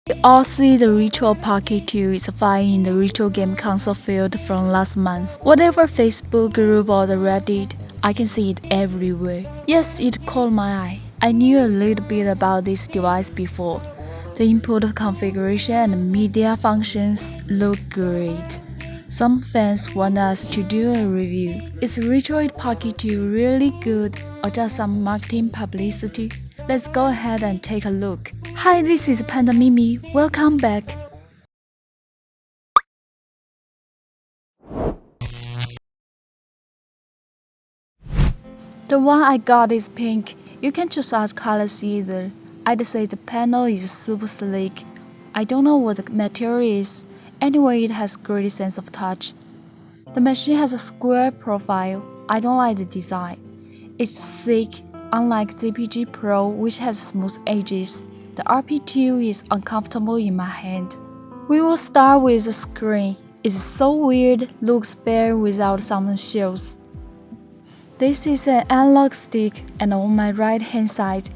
We all see the Retroid Pocket 2 is flying in the retro game console field from last month. Whatever Facebook group or the Reddit, I can see it everywhere. Yes, it caught my eye. I knew a little bit about this device before. The input configuration and media functions look great. Some fans want us to do a review. Is Retroid Pocket 2 really good or just some marketing publicity? Let's go ahead and take a look. Hi, this is Panda Mimi. Welcome back. The one I got is pink. You can choose other colors either. I'd say the panel is super sleek. I don't know what the material is. Anyway, it has great sense of touch. The machine has a square profile. I don't like the design. It's thick, unlike ZPG Pro, which has smooth edges. The RP2 is uncomfortable in my hand. We will start with the screen. It's so weird, looks bare without some shields. This is an analog stick, and on my right hand side,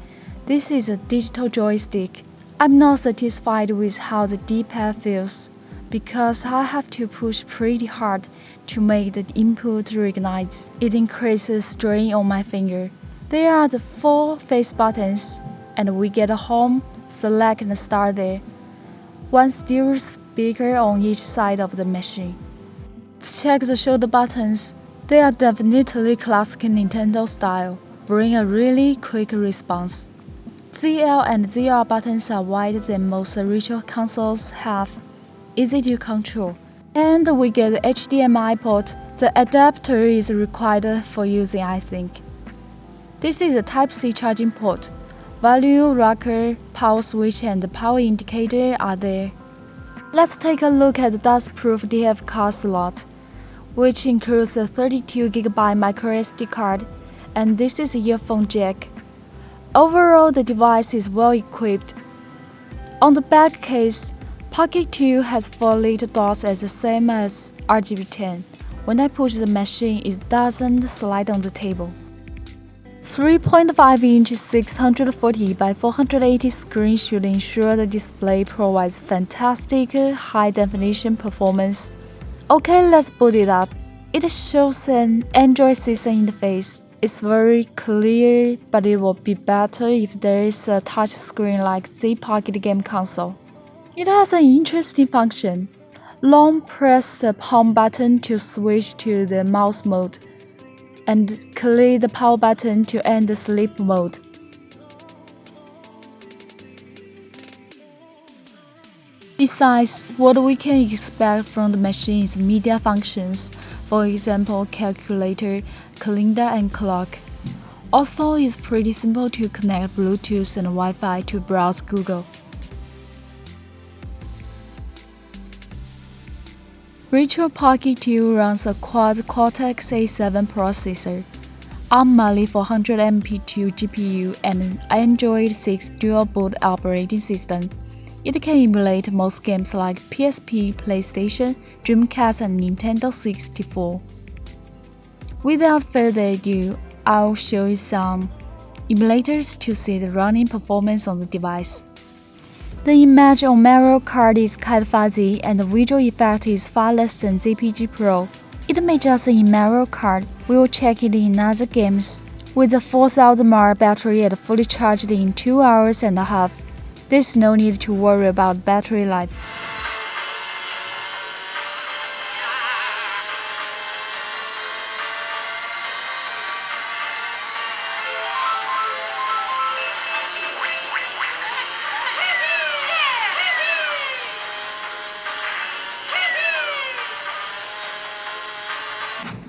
this is a digital joystick. I'm not satisfied with how the D-pad feels, because I have to push pretty hard to make the input recognize. It increases strain on my finger. There are the 4 face buttons, and we get a home, select and start there. One stereo speaker on each side of the machine. Check the shoulder buttons. They are definitely classic Nintendo style, bring a really quick response. ZL and ZR buttons are wider than most retro consoles have, easy to control. And we get the HDMI port. The adapter is required for using, I think. This is a Type-C charging port. Volume rocker, power switch, and the power indicator are there. Let's take a look at the dustproof DF card slot, which includes a 32GB microSD card, and this is a earphone jack. Overall, the device is well equipped. On the back case, Pocket 2 has 4 little dots as the same as RGB10. When I push the machine, it doesn't slide on the table. 3.5-inch 640 by 480 screen should ensure the display provides fantastic high-definition performance. Okay, let's boot it up. It shows an Android system interface. It's very clear, but it will be better if there is a touch screen like the Pocket game console. It has an interesting function. Long press the home button to switch to the mouse mode, and click the power button to end the sleep mode. Besides, what we can expect from the machine is media functions, for example calculator, calendar, and clock. Also, it's pretty simple to connect Bluetooth and Wi-Fi to browse Google. Retroid Pocket 2 runs a quad Cortex A7 processor, ARM Mali 400MP2 GPU, and an Android 6 dual-boot operating system. It can emulate most games like PSP, PlayStation, Dreamcast, and Nintendo 64. Without further ado, I'll show you some emulators to see the running performance on the device. The image on Mario Kart is kind of fuzzy, and the visual effect is far less than ZPG Pro. It may just in Mario Kart. We will check it in other games. With a 4000 mAh battery and fully charged in 2 hours and a half, there's no need to worry about battery life.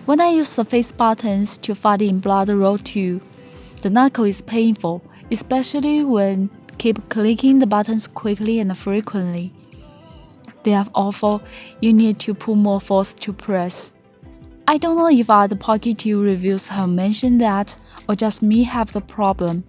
When I use the face buttons to fight in Blood Road 2, the knuckle is painful, especially when keep clicking the buttons quickly and frequently. They are awful. You need to put more force to press. I don't know if other Pocket 2 reviews have mentioned that, or just me have the problem.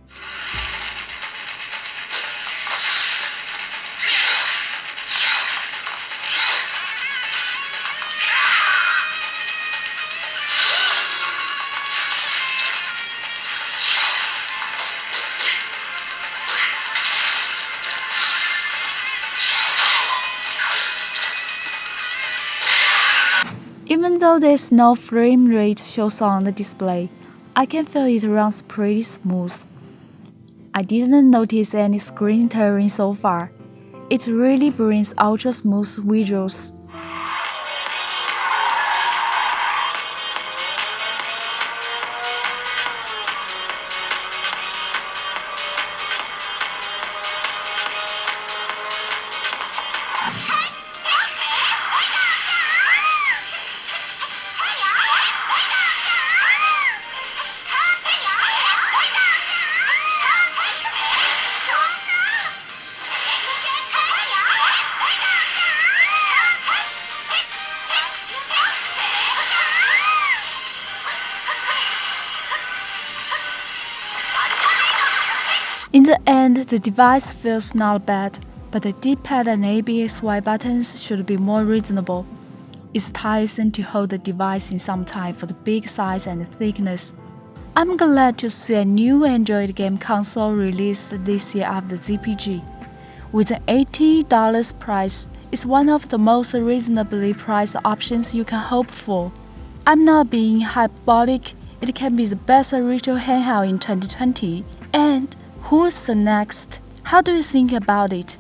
Even though there's no frame rate shows on the display, I can feel it runs pretty smooth. I didn't notice any screen tearing so far. It really brings ultra smooth visuals. In the end, the device feels not bad, but the D-pad and ABXY buttons should be more reasonable. It's tiresome to hold the device in some time for the big size and thickness. I'm glad to see a new Android game console released this year after ZPG. With an $80 price, it's one of the most reasonably priced options you can hope for. I'm not being hyperbolic, it can be the best retro handheld in 2020. And who's the next? How do you think about it?